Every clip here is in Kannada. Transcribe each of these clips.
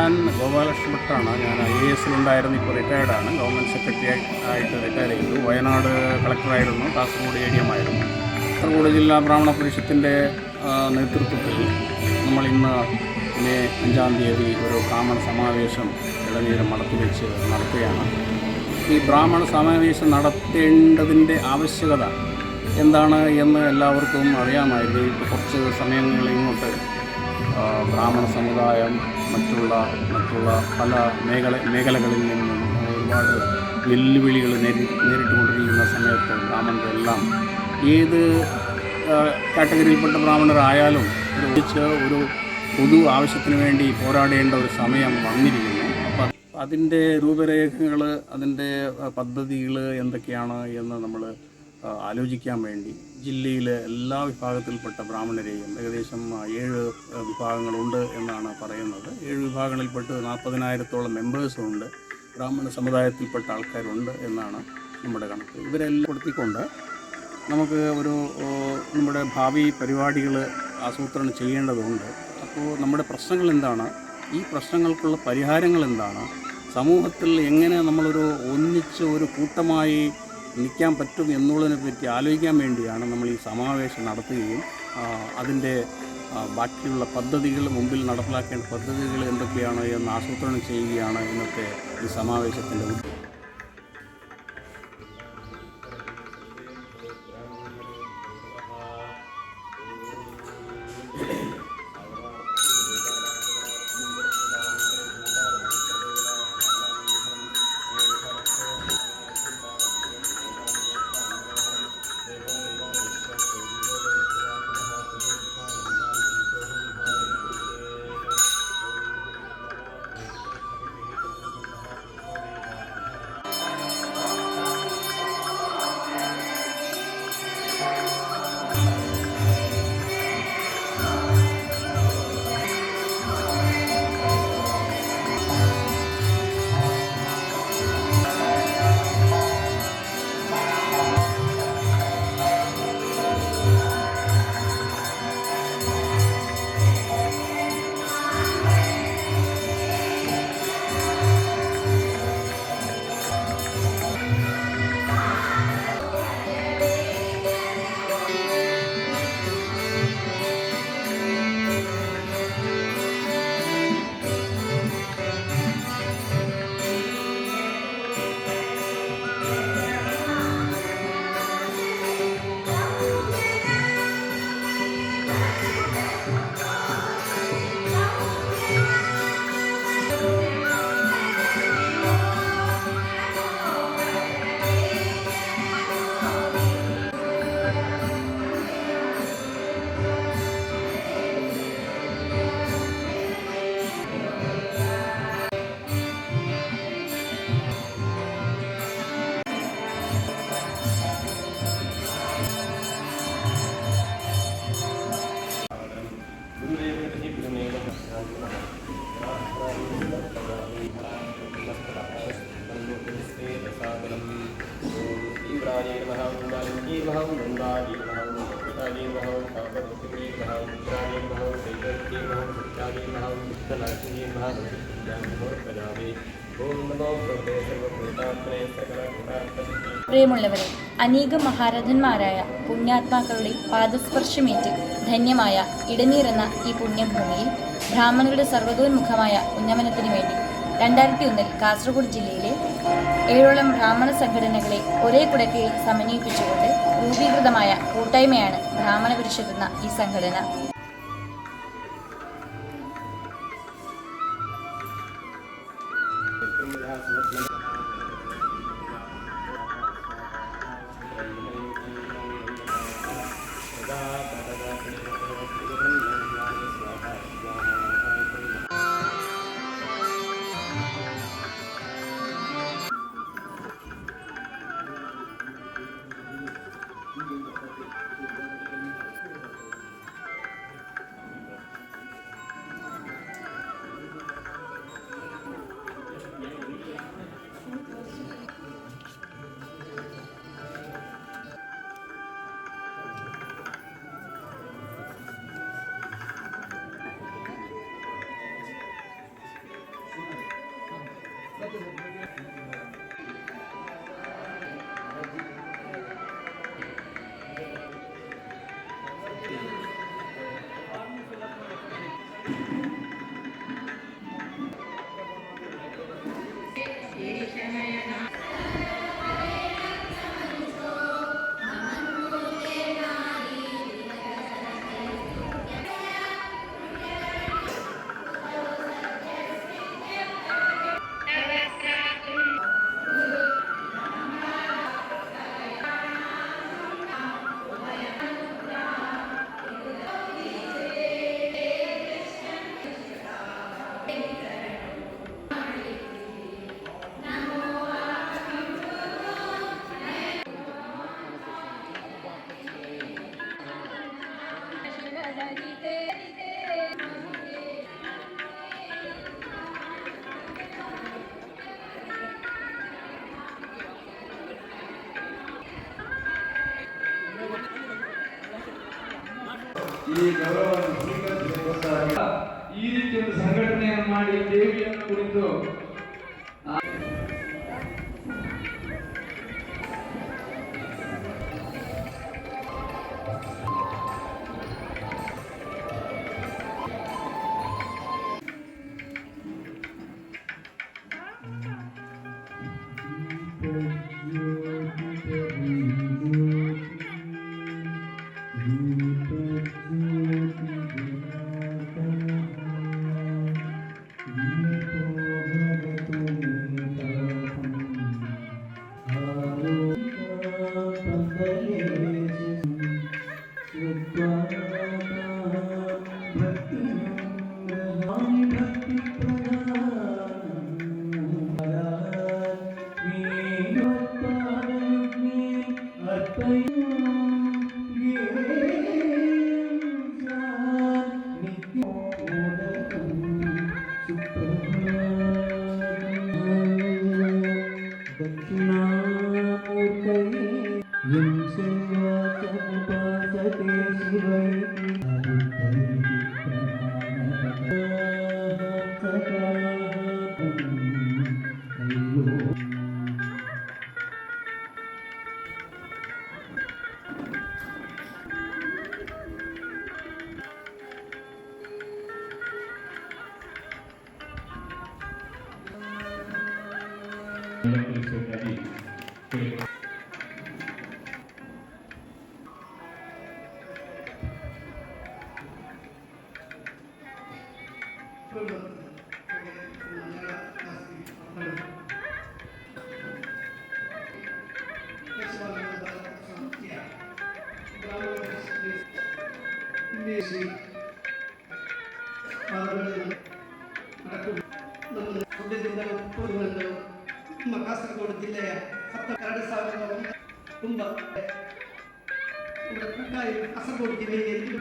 ഞാൻ ഗോപാലകൃഷ്ണ ഭട്ടാണ്. ഞാൻ IAS ഉണ്ടായിരുന്നു, ഇപ്പോൾ റിട്ടയർഡാണ്. ഗവൺമെൻറ് സെക്രട്ടറി ആയിട്ട് റിട്ടയർ ചെയ്തു. വയനാട് കളക്ടറായിരുന്നു, കാസർഗോഡ് ADM ആയിരുന്നു. കാസർഗോഡ് ജില്ലാ ബ്രാഹ്മണ പരിഷത്തിൻ്റെ നേതൃത്വത്തിൽ നമ്മൾ ഇന്ന് മെയ് 5-ാം തീയതി ഒരു ബ്രാഹ്മണ സമാവേശം ഇളനീരം മഠത്തിൽ വെച്ച് നടത്തുകയാണ്. ഈ ബ്രാഹ്മണ സമാവേശം നടത്തേണ്ടതിൻ്റെ ആവശ്യകത എന്താണ് എന്ന് എല്ലാവർക്കും അറിയാമായിരുന്നു. ഇപ്പോൾ കുറച്ച് സമയങ്ങളിൽ ഇങ്ങോട്ട് ബ്രാഹ്മണ സമുദായം മറ്റുള്ള പല മേഖലകളിൽ നിന്നും ഒരുപാട് വെല്ലുവിളികൾ നേരിട്ടുകൊണ്ടിരിക്കുന്ന സമയത്ത് ബ്രാഹ്മണരെല്ലാം ഏത് കാറ്റഗറിയിൽപ്പെട്ട ബ്രാഹ്മണരായാലും ഒരു പൊതു ആവശ്യത്തിന് വേണ്ടി പോരാടേണ്ട ഒരു സമയം വന്നിരിക്കുന്നു. അപ്പം അതിൻ്റെ രൂപരേഖകൾ, അതിൻ്റെ പദ്ധതികൾ എന്തൊക്കെയാണ് എന്ന് നമ്മൾ ആലോചിക്കാൻ വേണ്ടി ജില്ലയിലെ എല്ലാ വിഭാഗത്തിൽപ്പെട്ട ബ്രാഹ്മണരെയും, ഏകദേശം 7 വിഭാഗങ്ങളുണ്ട് എന്നാണ് പറയുന്നത്. 7 വിഭാഗങ്ങളിൽപ്പെട്ട് 40,000-ഓളം മെമ്പേഴ്സുണ്ട്, ബ്രാഹ്മണ സമുദായത്തിൽപ്പെട്ട ആൾക്കാരുണ്ട് എന്നാണ് നമ്മുടെ കണക്ക്. ഇവരെല്ലാം കൊടുത്തിക്കൊണ്ട് നമുക്ക് നമ്മുടെ ഭാവി പരിപാടികൾ ആസൂത്രണം ചെയ്യേണ്ടതുണ്ട്. അപ്പോൾ നമ്മുടെ പ്രശ്നങ്ങൾ എന്താണ്, ഈ പ്രശ്നങ്ങൾക്കുള്ള പരിഹാരങ്ങൾ എന്താണ്, സമൂഹത്തിൽ എങ്ങനെ നമ്മളൊരു ഒന്നിച്ച് ഒരു കൂട്ടമായി നിൽക്കാൻ പറ്റും എന്നുള്ളതിനെ പറ്റി ആലോചിക്കാൻ വേണ്ടിയാണ് നമ്മൾ ഈ സമാവേശം നടത്തുകയും അതിൻ്റെ ബാക്കിയുള്ള പദ്ധതികൾ, മുമ്പിൽ നടപ്പിലാക്കേണ്ട പദ്ധതികൾ എന്തൊക്കെയാണ് എന്ന് ആസൂത്രണം ചെയ്യുകയാണ് ഇന്നത്തെ ഈ സമാവേശത്തിൻ്റെ ഉദ്ദേശം. പ്രിയമുള്ളവരെ, അനേകം മഹാരഥന്മാരായ പുണ്യാത്മാക്കളുടെ പാദസ്പർശമേറ്റ് ധന്യമായ ഇടനീരെന്ന ഈ പുണ്യഭൂമിയിൽ ബ്രാഹ്മണരുടെ സർവ്വതോന്മുഖമായ ഉന്നമനത്തിനു വേണ്ടി 2001 കാസർഗോഡ് ജില്ലയിലെ 7ഓളം ബ്രാഹ്മണ സംഘടനകളെ ഒരേ കുടക്കീഴിൽ സമന്വയിപ്പിച്ചുകൊണ്ട് രൂപീകൃതമായ കൂട്ടായ്മയാണ് ബ്രാഹ്മണ പരിഷത്ത് എന്ന ഈ സംഘടന. ಈ ಗೌರವವನ್ನು ಸ್ವೀಕರಿಸಿಕೊಟ್ಟಾಗ ಈ ರೀತಿ ಒಂದು ಸಂಘಟನೆಯನ್ನು ಮಾಡಿ ದೇವಿಯನ್ನು ಕುರಿತು ನಮ್ಮ ಕಾಸರಗೋಡು ಜಿಲ್ಲೆಯ 2,001 ತುಂಬ ಕಾಸರಗೋಡು ಜಿಲ್ಲೆಯಲ್ಲಿ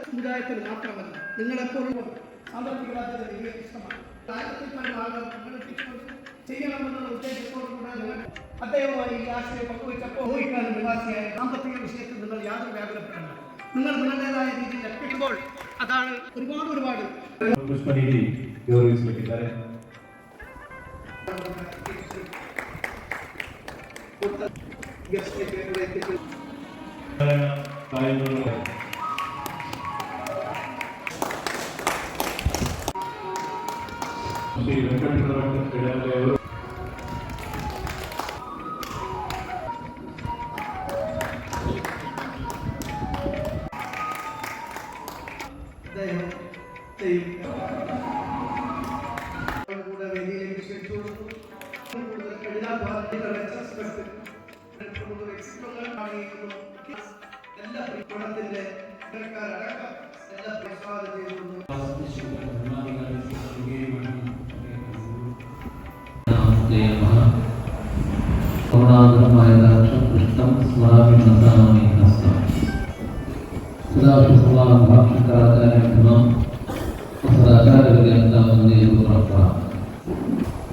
ಸಮುದಾಯത്തിൽ മാത്രമല്ല നിങ്ങളെപ്പോഴും സാമ്പത്തിക ബാധ്യത ഇഷ്ടമാണ് ചെയ്യണമെന്നുള്ള ഉദ്ദേശത്തോടുകൂടെ അദ്ദേഹവുമായി ഈ ആശയം പങ്കുവെച്ചപ്പോൾ ഊഹിക്കാൻ നിവാസിയായ സാമ്പത്തിക വിഷയത്തിൽ നിങ്ങൾ യാതൊരു വ്യാകുലപ്പെടേണ്ട. നിങ്ങൾ നിങ്ങളുടേതായ രീതിയിൽ എത്തിക്കുമ്പോൾ അതാണ് ഒരുപാട് പുഷ്പനീതി ഗൗരവിച്ചിരിದ್ದಾರೆ. ശ്രീ വെങ്കടേശ്വര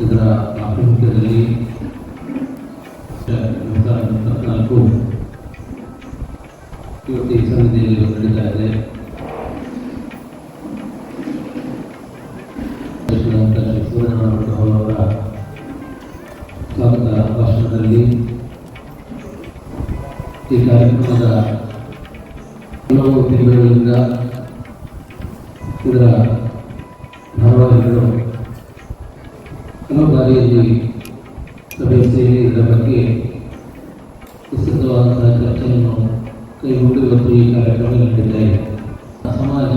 ಇದರ ಆಭಿಮುಖ್ಯದಲ್ಲಿ ಇವತ್ತು ಈ ಸಮಿತಿಯಲ್ಲಿ ನಡೀತಾ ಇದೆ. ಅವರ ಸ್ವಾಗತ ಭಾಷಣದಲ್ಲಿ ಈ ಕಾರ್ಯಕ್ರಮದ ಹಲವು ತಿಂಗಳಿಂದ ಇದರ ಭಾಗವಾಗಿದ್ದರು. ಕೆಲವು ಬಾರಿಯಲ್ಲಿ ಸಭೆ ಸೇರಿ ಇದರ ಬಗ್ಗೆ ವಿಸ್ತೃತವಾದಂತಹ ಚರ್ಚೆಯನ್ನು ಕೈಗೊಂಡು ಇವತ್ತು ಈ ಕಾರ್ಯಕ್ರಮ ನಡೆದಿದೆ. ಸಮಾಜ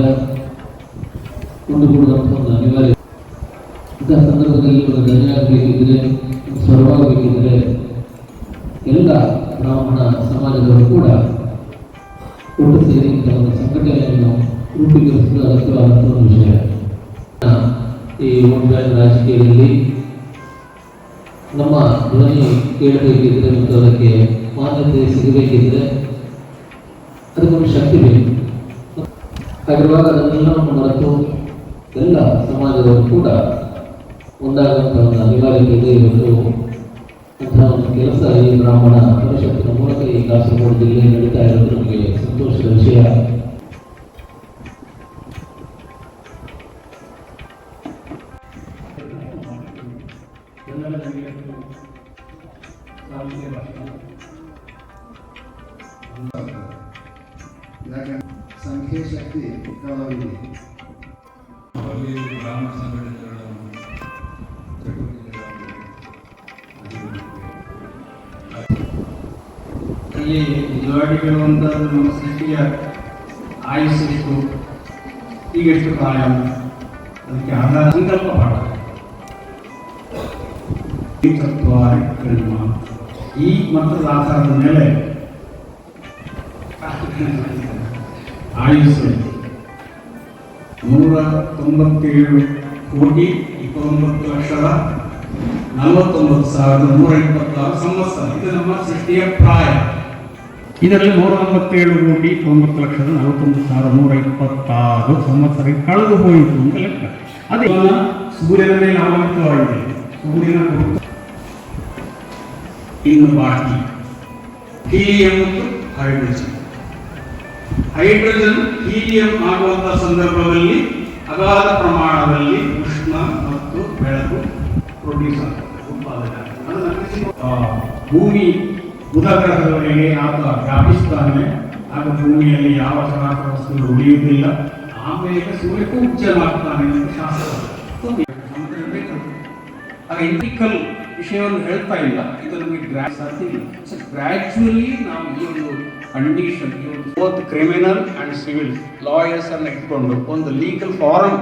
ಒಂದುಗೂಡುವಂಥ ಒಂದು ಅನಿವಾರ್ಯ. ಇಂತಹ ಸಂದರ್ಭದಲ್ಲಿ ಒಂದು ಧನ್ಯವಾಗಬೇಕಿದ್ರೆ, ಸ್ವರವಾಗಬೇಕಿದ್ರೆ ಎಲ್ಲ ಬ್ರಾಹ್ಮಣ ಸಮಾಜದವರು ಕೂಡ ಒಟ್ಟು ಸೇರಿ ಇಂತಹ ಒಂದು ಸಂಘಟನೆಯನ್ನು ರೂಪೀಕರಿಸುವುದು ಅಗತ್ಯವಾದಂಥ ಒಂದು ವಿಷಯ. ಈ ಮುಂಬೈ ರಾಜಕೀಯದಲ್ಲಿ ನಮ್ಮ ಧ್ವನಿ ಕೇಳಬೇಕಿದ್ರೆ ಮತ್ತು ಅದಕ್ಕೆ ಮಾನ್ಯತೆ ಸಿಗಬೇಕಿದ್ರೆ ಅದಕ್ಕೊಂದು ಶಕ್ತಿ ಬೇಕು. ಹಾಗಿರುವಾಗ ಅದನ್ನೆಲ್ಲವನ್ನು ಮರೆತು ಎಲ್ಲ ಸಮಾಜದವರು ಕೂಡ ಒಂದಾಗುವಂಥ ಒಂದು ಅನಿವಾರ್ಯತೆ ಇದೆ. ಇವತ್ತು ಅಂತಹ ಒಂದು ಕೆಲಸ ಈ ಬ್ರಾಹ್ಮಣ ಪರಿಷತ್ತಿನ ಮೂಲಕ ಈ ಕಾಸರಗೋಡು ಜಿಲ್ಲೆಯಲ್ಲಿ ನಡೀತಾ ಇರೋದು ನಮಗೆ ಸಂತೋಷದ ವಿಷಯ. ಸಂಖ್ಯೆ ಶಕ್ತಿ ಪ್ರಭಾವಿದೆ. ಗ್ರಾಮ ಸಂಘಟನೆಗಳ ಅಲ್ಲಿ ನಿಜವಾಗಿರುವಂಥದ್ದು ನಮ್ಮ ಸೃಷ್ಟಿಯ ಆಯುಸ್ಸು ಈಗೆಷ್ಟು ಕಾಲ ಅದಕ್ಕೆ ಆಧಾರ ಸಂಕಲ್ಪ ಪಾಠ ತತ್ವ ಕರ್ಮ ಈ ಮಂತ್ರದ ಆಧಾರದ ಮೇಲೆ ಆಯುಸ್ಸು 197,29,49,126 ಸಂವತ್ಸರ. ಇದು ನಮ್ಮ ಸೃಷ್ಟಿಯ ಪ್ರಾಯ. ಇದರಲ್ಲಿ 197,49,41,126 ಸಂವತ್ಸರ ಕಳೆದು ಹೋಯಿತು ಅಂತ ಲೆಕ್ಕ. ಅದೇ ಸೂರ್ಯನ ಮೇಲೆ ಅವಲಂಬಿತವಾಗಿದೆ. ಸೂರ್ಯನ ಇನ್ನು ಬಾಕಿ ಹೀಲಿಯಂ ಮತ್ತು ಹೈಡ್ರೋಜನ್. ಹೈಡ್ರೋಜನ್ ಹೀಲಿಯಂ ಆಗುವಂತಹ ಸಂದರ್ಭದಲ್ಲಿ ಅಗಾಧ ಪ್ರಮಾಣದಲ್ಲಿ ಉಷ್ಣ ಮತ್ತು ಬೆಳಕು ಪ್ರೊಡ್ಯೂಸ್ ಆಗ್ತದೆ, ಉತ್ಪಾದನೆ ಆಗ್ತದೆ. ಭೂಮಿ ಬುಧ ಗ್ರಹದವರೆಗೆ ಆತ ವ್ಯಾಪಿಸ್ತಾನೆ. ಆಗ ಭೂಮಿಯಲ್ಲಿ ಯಾವ ಚರಾಚರ ವಸ್ತುಗಳು ಉಳಿಯುವುದಿಲ್ಲ. ಆಮೇಲೆ ಸೂರ್ಯಕ್ಕೂ ಉಚ್ಚನಾಗ್ತಾನೆ ಅಂತ ಶಾಸ್ತ್ರ. ಆಗ ಇಂಟಿಕಲ್ ವಿಷಯವನ್ನು ಹೇಳ್ತಾ ಇಲ್ಲ. ಇದು ನಮಗೆ ಗ್ರಾಜುವಲಿ ನಾವು ಈ ಒಂದು condition, both criminal and civil lawyers ಅನ್ನು ಇಟ್ಕೊಂಡು ಒಂದು ಲೀಗಲ್ ಫಾರಮ್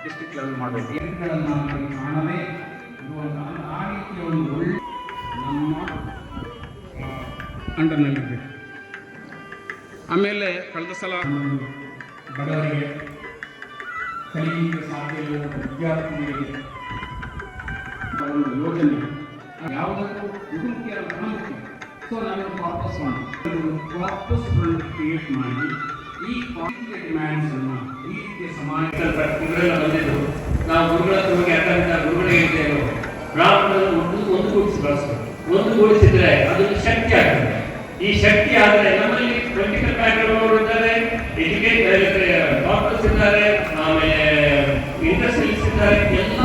ಡಿಸ್ಟ್ರಿಕ್ಟ್ ಲೆವೆಲ್ ಮಾಡಬೇಕು. ಏನ್ಗಳನ್ನು ಕಾಣದೇ ಇರುವಂತಹ ಆ ರೀತಿಯ ಒಂದು ಒಳ್ಳೆ ನಮ್ಮ ಅಂಡರ್ನಲ್ಲಿರಬೇಕು. ಆಮೇಲೆ ಕಳೆದ ಸಲ ಬಡವರಿಗೆ ಕಲಿಯಲಿಕ್ಕೆ ಸಾಧ್ಯ ಇಲ್ಲದ ವಿದ್ಯಾರ್ಥಿಗಳಿಗೆ ಒಂದು ಯೋಜನೆ ಯಾವುದಕ್ಕೂ ಮುಖ್ಯ ಮುಖ್ಯ. ಸೊ ನಾವು ವಾಪಸ್ ಕ್ರಿಯೇಟ್ ಮಾಡಿ ಈ ಡಿಮ್ಯಾಂಡ್ಸ್ ಅನ್ನು ಈ ರೀತಿಯ ಸಮಾಜ ಬಂದಿದ್ದು ನಾವು ಗುರುಗಳ ಹತ್ರ ಹೋಗಿ ಅರ್ಥಾಂತ ಗುರುಗಳೇ ಇದ್ದೇವೆ. ಬ್ರಾಹ್ಮಣರನ್ನು ಒಂದುಗೂಡಿಸಿ ಬಳಸಬೇಕು. ಒಂದುಗೂಡಿಸಿದ್ರೆ ಅದೊಂದು ಶಕ್ತಿ ಆಗ್ತದೆ. ಈ ಶಕ್ತಿ ಆದರೆ ನಮ್ಮಲ್ಲಿ ಪೊಲಿಟಿಕಲ್ ಬ್ಯಾಕ್ಗ್ರೌಂಡ್ ಇದ್ದಾರೆ, ಡಾಕ್ಟರ್ಸ್ ಇದ್ದಾರೆ, ಆಮೇಲೆ ಇಂಡಸ್ಟ್ರಿಯಲ್ಸ್ ಇದ್ದಾರೆ. ಎಲ್ಲ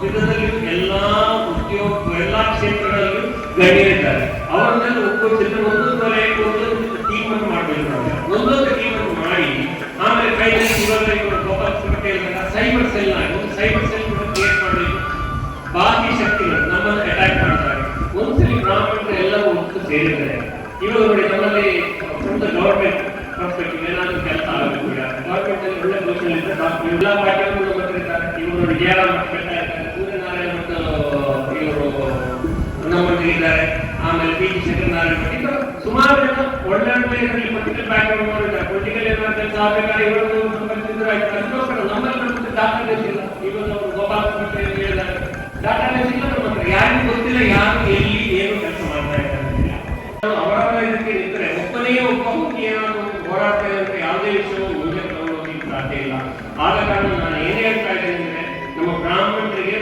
ವಿಧದಲ್ಲಿಯೂ ಎಲ್ಲ ಉದ್ಯೋಗ ಎಲ್ಲ ಕ್ಷೇತ್ರಗಳಲ್ಲೂ ಗಣ್ಯರಿದ್ದಾರೆ. ಅವರನ್ನೆಲ್ಲ ಒಗ್ಗೂಡಿಸಿದ್ರೆ ಒಂದೊಂದು ವಲಯಕ್ಕೆ ಒಂದೊಂದು ಟೀಮನ್ನು ಮಾಡಬೇಕು. ಒಂದೊಂದು ಟೀಮನ್ನು ಮಾಡಿ ಆಮೇಲೆ ಕೈಯಲ್ಲಿ ಇವಾಗ ಸೈಬರ್ ಸೆಲ್ ಆಗಿ ಒಂದು ಸೈಬರ್ ಸೆಲ್ ಕೂಡ ಕ್ರಿಯೇಟ್ ಮಾಡಬೇಕು. ಬಾಕಿ ಶಕ್ತಿಗಳು ನಮ್ಮನ್ನು ಅಟ್ಯಾಕ್ ಮಾಡ್ತಾರೆ. ಒಂದ್ಸಲಿ ಬ್ರಾಹ್ಮಣರು ಎಲ್ಲರೂ ಒಟ್ಟು ಸೇರಿದ್ದಾರೆ. ಇವಾಗ ನೋಡಿ ನಮ್ಮಲ್ಲಿ ಒಂದು ಗೌರ್ಮೆಂಟ್ ಪರ್ಸ್ಪೆಕ್ಟಿವ್ ಏನಾದರೂ ಕೆಲಸ ಆಗಬೇಕು. ಗೌರ್ಮೆಂಟ್ ಅಲ್ಲಿ ಒಳ್ಳೆ ಪೊಸಿಷನ್ ಇದ್ರೆ ಎಲ್ಲ ಪಾರ್ಟಿಗಳು ಬಂದಿರ್ತಾರೆ. ಇವರು ನೋಡಿ ಜಯರಾಮ್ ಇರ್ತಾರೆ, ಸೂರ್ಯನಾರಾಯಣ ಮತ್ತು ಇವರು ನಮ್ಮಲ್ಲಿ ಇದ್ದಾರೆ. ಆಮೇಲೆ ಪಿ ಶಂಕರನಾರಾಯಣ ಇವರು ಸುಮಾರು ಜನ ಒಳ್ಳೆ ಒಳ್ಳೆ ಪೊಲಿಟಿಕಲ್ ಬ್ಯಾಕ್ಗ್ರೌಂಡ್ ಮಾಡಿದ್ದಾರೆ. ಪೊಲಿಟಿಕಲ್ ಏನಾದ್ರು ಕೆಲಸ ಆಗಬೇಕಾದ್ರೆ ಇವರು ಅದಕ್ಕೋಸ್ಕರ ನಮ್ಮಲ್ಲಿ ಡಾಕ್ಟರ್ಸ್ ಇಲ್ಲ. ಇವಾಗ ಅವರು ಗೋಪಾಲ ಹೇಳಿದ್ದಾರೆ ಡಾಕ್ಟರ್ಸ್ ಇಲ್ಲ. ನಮ್ಮ ಹತ್ರ ಯಾರಿಗೂ ಗೊತ್ತಿಲ್ಲ ಯಾರು ಎಲ್ಲಿ ಏನು ಕೆಲಸ ಮಾಡ್ತಾ ಇದ್ದಾರೆ. ಅವರವರ ಇದಕ್ಕೆ ನಿಂತರೆ ಒಬ್ಬನೇ ಒಬ್ಬ ಹೋಗಿ ಏನಾದರೂ ಹೋರಾಡ್ತಾ ಇದ್ದರೆ ಯಾವುದೇ ವಿಷಯವನ್ನು ಮುಂದೆ ತಗೊಂಡು ಹೋಗ್ಲಿಕ್ಕೆ ಸಾಧ್ಯ ಇಲ್ಲ. ಆದ ಕಾರಣ ನಾನು ಏನೇ ಹೇಳ್ತಾ ಇದ್ದೇನೆ ಅಂದರೆ ನಮ್ಮ ಬ್ರಾಹ್ಮಣರಿಗೆ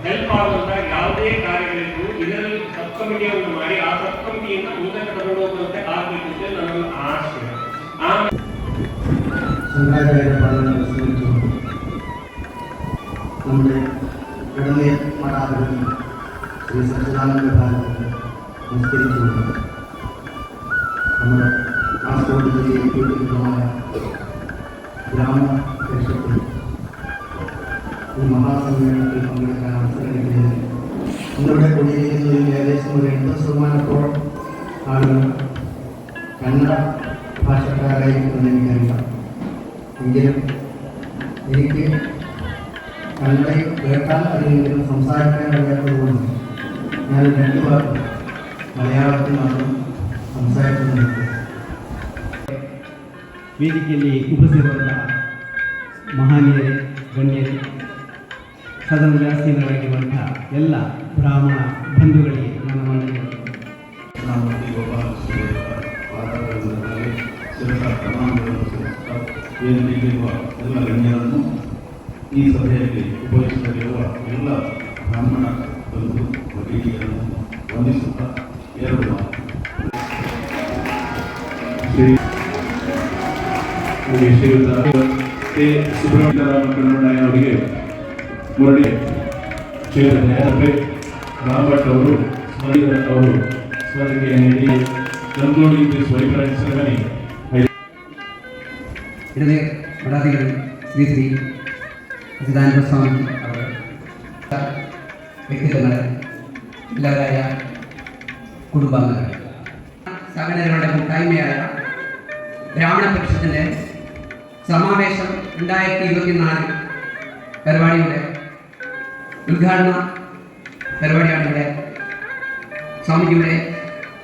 ಹೆಲ್ಪ್ ಆಗುವಂಥ ಯಾವುದೇ ಕಾರ್ಯಗಳಿಗೂ ಇದರಲ್ಲಿ ಸಬ್ ಕಮಿಟಿಯನ್ನು ಮಾಡಿ ಆ ಸಬ್ ಕಮಿಟಿಯಿಂದ ಮುಂದೆ ತಗೊಂಡು ಹೋಗುವಂತೆ ಆಗಬೇಕು ಅಂತ ನನ್ನ ಆಶೆ. ശങ്കരാചാര്യ പാദങ്ങളെ സ്മരിച്ചു നമ്മുടെ ഇടമേ മഠാധിപതി ശ്രീ സച്ചിദാനന്ദ ഭാരതത്തെ നമസ്കരിച്ചുകൊണ്ട് നമ്മുടെ കാസർഗോഡ് ജില്ലയിൽ കേന്ദ്രീകൃതമായ ഗ്രാമ പരിഷത്തിൽ ഈ മഹാസമ്മേളനത്തിൽ പങ്കെടുക്കാൻ അവസരം കിട്ടിയത് നമ്മുടെ കുടിയിരിക്കുന്നതിൽ ഏകദേശം ഒരു 80% ആളുകൾ കന്നഡ ഭാഷക്കാരായിരിക്കുമെന്ന് എനിക്കറിയാം. എങ്കിലും എനിക്ക് കന്നഡയിൽ കേട്ടാൽ അറിയെങ്കിലും സംസാരിക്കാൻ അറിയാത്തതുകൊണ്ട് ഞാൻ 2 വാക്ക് മലയാളത്തിൽ മാത്രം സംസാരിക്കുന്നുണ്ട്. ವೇದಿಕೆಯಲ್ಲಿ ಉಪಸ್ಥಿತರಾದ ಮಹಾನೀಯರೇ, ಗಣ್ಯರೇ, ಸದನದ ಆಸೀನರಾಗಿರುವಂತಹ ಎಲ್ಲ ಬ್ರಾಹ್ಮಣ ಬಂಧುಗಳಿಗೆ ನನ್ನ ವಂದನೆಗಳು. ನಾಮೂರ್ತಿ ಗೋಪಾಲಕೃಷ್ಣ ಪಾದಗಳಲ್ಲಿ ಶಿರಸ ಪ್ರಮಾಣಗಳನ್ನು ಸಲ್ಲಿಸುತ್ತಾ ವೇದಿಕೆಯಲ್ಲಿರುವ ಎಲ್ಲ ಗಣ್ಯರನ್ನು ಈ ಸಭೆಯಲ್ಲಿ ಉಪಯೋಗಿಸಲಿರುವ ಎಲ್ಲ ಬ್ರಾಹ್ಮಣ ಬಂಧು ಭಗಿನಿಯರನ್ನು ವಂದಿಸುತ್ತಾ ಎರಡು ಮಾತು. ಶ್ರೀ ಸುಬ್ರಹ್ಮಣ್ಯ ಕನ್ನಡಾಯ ಅವರಿಗೆ ಮುರಳಿ ಕ್ಷೇತ್ರ ರಾಬರ್ಟ್ ಅವರು ಅವರು ಸ್ಮರಣೆಗೆ ನೀಡಿ concluding this vibrant ceremony. ഇടത് മഠാധിപതി ശ്രീ ശ്രീ സച്ചിദാനന്ദ സ്വാമി അവർ വ്യക്തിത്വങ്ങൾ എല്ലാവരായ കുടുംബാംഗങ്ങൾ സഹനരുടെ കൂട്ടായ്മയായ ബ്രാഹ്മണ പരിഷത്തിൻ്റെ സമാവേശം 2024 പരിപാടിയുടെ ഉദ്ഘാടന പരിപാടിയാണ് ഇവിടെ സ്വാമിജിയുടെ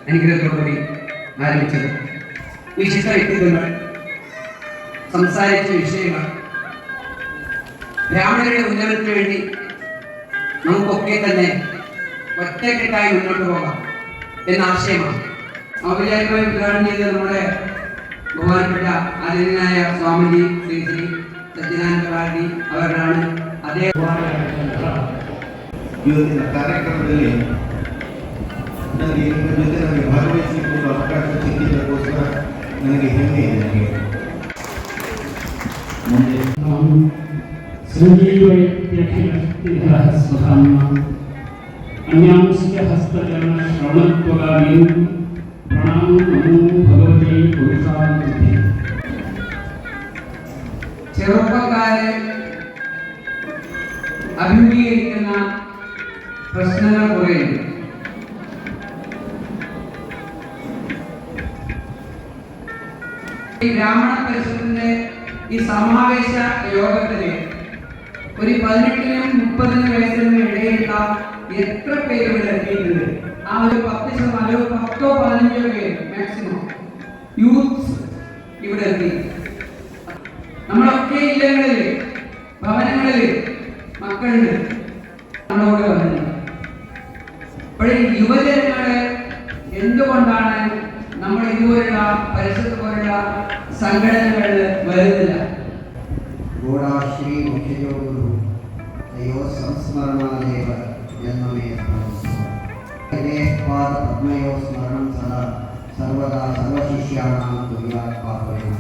അനുഗ്രഹത്തോടുകൂടി ആരംഭിച്ചത്. വിശിഷ്ട വ്യക്തിത്വങ്ങൾ സംസാരിച്ച വിഷയങ്ങൾ ബ്രാഹ്മണരുടെ ഉന്നമനത്തിന് വേണ്ടി നമുക്കൊക്കെ തന്നെ ഒറ്റക്കെട്ടായി മുന്നോട്ട് പോകാം എന്ന ആശയമാണ് ഔപചാരികമായി ഉദ്ഘാടനം ചെയ്തത് നമ്മുടെ ബഹുമാനപ്പെട്ട ആദരണീയനായ സ്വാമിജി ശ്രീ ശ്രീ സച്ചിദാനന്ദ ഭാരതി അവരാണ്. അദ്ദേഹം ಇವತ್ತಿನ ಕಾರ್ಯಕ್ರಮದಲ್ಲಿ ನನಗೆ ನಿಮ್ಮ ಜೊತೆ ನನಗೆ ಭಾಗವಹಿಸಲಿಕ್ಕೆ ಒಂದು ಅವಕಾಶ ಸಿಕ್ಕಿದ್ದಕ್ಕೋಸ್ಕರ ನನಗೆ ಹೆಮ್ಮೆ ಇದೆ. ನನಗೆ ಮುಂದೆ अन्यांस्य हस्तचरण श्रवणत्वगामीं प्रणामो नमो भगवते पुरुषाय. ചെറുപ്പക്കാരെ അഭിമുഖീകരിക്കുന്ന പ്രശ്നങ്ങൾ കുറയുന്നു. ഈ ബ്രാഹ്മണ പരിഷത്തിന്റെ ഈ സമാവേശ യോഗത്തിന് ഒരു 18-നും 30-നും വയസ്സിനും ഇടയിലുള്ള എത്ര പേര് ഇവിടെ എത്തിയിട്ടുണ്ട്? ആ ഒരു 10% 10-15 പേര് മാക്സിമം യൂത്ത് ഇവിടെ എത്തി. നമ്മളൊക്കെ ഇല്ലങ്ങളിൽ ഭവനങ്ങളിൽ മക്കളുണ്ട് നമ്മളോട് പറഞ്ഞു. അപ്പോൾ ഈ യുവജനങ്ങള് എന്തുകൊണ്ടാണ് നമ്മൾ ഇതുപോലുള്ള പരിസരത്ത് പോലുള്ള സംഘടനകളിൽ വരുന്നില്ല? ഗോഡാശ്രീ മുഖ്യയോഗുരു ദൈവ സംസ്മരണാദേവ ജന്മമേ പാദ പത്മയോ സ്മരണം സദാ സർവദാ സർവശിഷ്യാണാം തുര്യാത് പാപേന.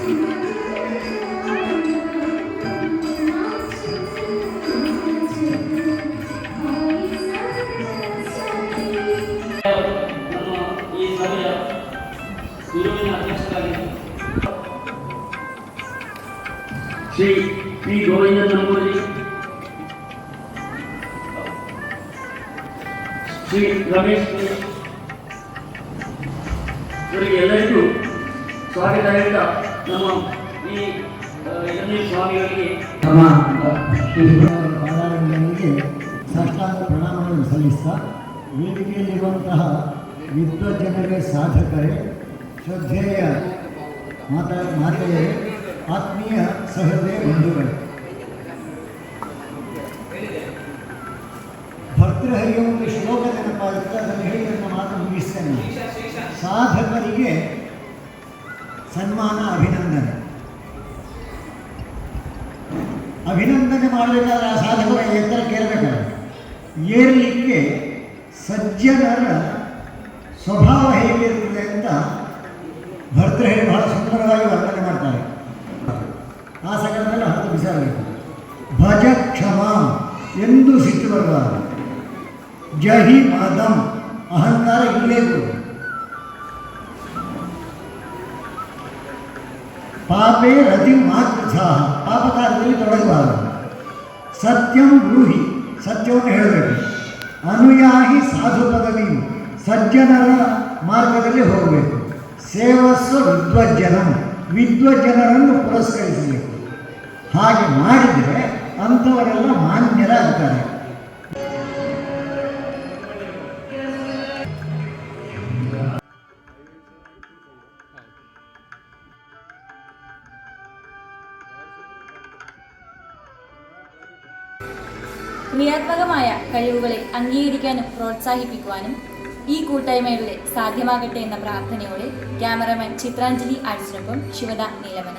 ಈ ಸಭೆಯ ಗುರುವಿನ ಅಧ್ಯಕ್ಷರಾಗಿ ಶ್ರೀ ಪಿ ಗೋವಿಂದ ನಮ್ಮೂರಿ, ಶ್ರೀ ರಮೇಶ್ ಇವರಿಗೆ ಎಲ್ಲರಿಗೂ ಸ್ವಾಗತ ಹೇಳ್ತಾ ನಮ್ಮ ಈ ಎರಡನೇ ಸ್ವಾಮಿಗಳಿಗೆ ನಮ್ಮ ಪಾದಾರಗಳಿಗೆ ಸಾಷ್ಟಾಂಗ ಪ್ರಣಾಮಗಳನ್ನು ಸಲ್ಲಿಸ್ತಾ ವೇದಿಕೆಯಲ್ಲಿರುವಂತಹ ವಿದ್ವಜ್ಜನರೇ, ಸಾಧಕರೇ, ಶ್ರದ್ಧೆಯ ಮಾತೆಯರೇ, ಆತ್ಮೀಯ ಸಹೃದಯ ಬಂಧುಗಳೇ, ಭರ್ತೃಹರಿಯ ಒಂದು ಶ್ಲೋಕ ನೆನಪಾಗುತ್ತೆ. ಅದನ್ನು ಹೇಳಿ ನನ್ನ ಮಾತು ಮುಗಿಸ್ತೇನೆ. ಸಾಧಕರಿಗೆ ಸನ್ಮಾನ, ಅಭಿನಂದನೆ. ಅಭಿನಂದನೆ ಮಾಡಬೇಕಾದ್ರೆ ಆ ಸಾಧಕರ ಎತ್ತರಕ್ಕೆ ಏರಬೇಕಾದ್ರೆ ಏರಲಿಕ್ಕೆ ಸಜ್ಜನರ ಸ್ವಭಾವ ಹೇಗಿರ್ತದೆ ಅಂತ ಭರ್ತೃಹರಿ ಬಹಳ ಸುಂದರವಾಗಿ ವರ್ಣನೆ ಮಾಡ್ತಾರೆ. ಆ ಸಕಲದಲ್ಲಿ ಹತ್ತು ಬಿಸಾಡಬೇಕು. ಭಜ ಕ್ಷಮ ಎಂದು ಸಿಟ್ಟು ಬರಬಾರದು. ಜಹಿ ಮದಂ ಅಹಂಕಾರ ಇರಲೇಕು. ಪಾಪೇ ರತಿ ಮಾತೃತ್ಸಾಹ ಪಾಪಕಾರ್ಯದಲ್ಲಿ ತೊಡಗಬಾರದು. ಸತ್ಯಂ ಬ್ರೂಹಿ ಸತ್ಯವನ್ನು ಹೇಳಬೇಕು. ಅನುಯಾಹಿ ಸಾಧು ಪದವಿ ಸಜ್ಜನರ ಮಾರ್ಗದಲ್ಲಿ ಹೋಗಬೇಕು. ಸೇವಸ್ವ ವಿದ್ವಜ್ಜನಂ ವಿದ್ವಜ್ಜನರನ್ನು ಪುರಸ್ಕರಿಸಬೇಕು. ಹಾಗೆ ಮಾಡಿದರೆ ಅಂಥವರೆಲ್ಲ ಮಾನ್ಯರಾಗ್ತಾರೆ. ക്രിയാത്മകമായ കഴിവുകളെ അംഗീകരിക്കാനും പ്രോത്സാഹിപ്പിക്കുവാനും ഈ കൂട്ടായ്മയിലൂടെ സാധ്യമാകട്ടെ എന്ന പ്രാർത്ഥനയോടെ ക്യാമറമാൻ ചിത്രാഞ്ജലി ആർട്സിനൊപ്പം ശിവദ നീലമന.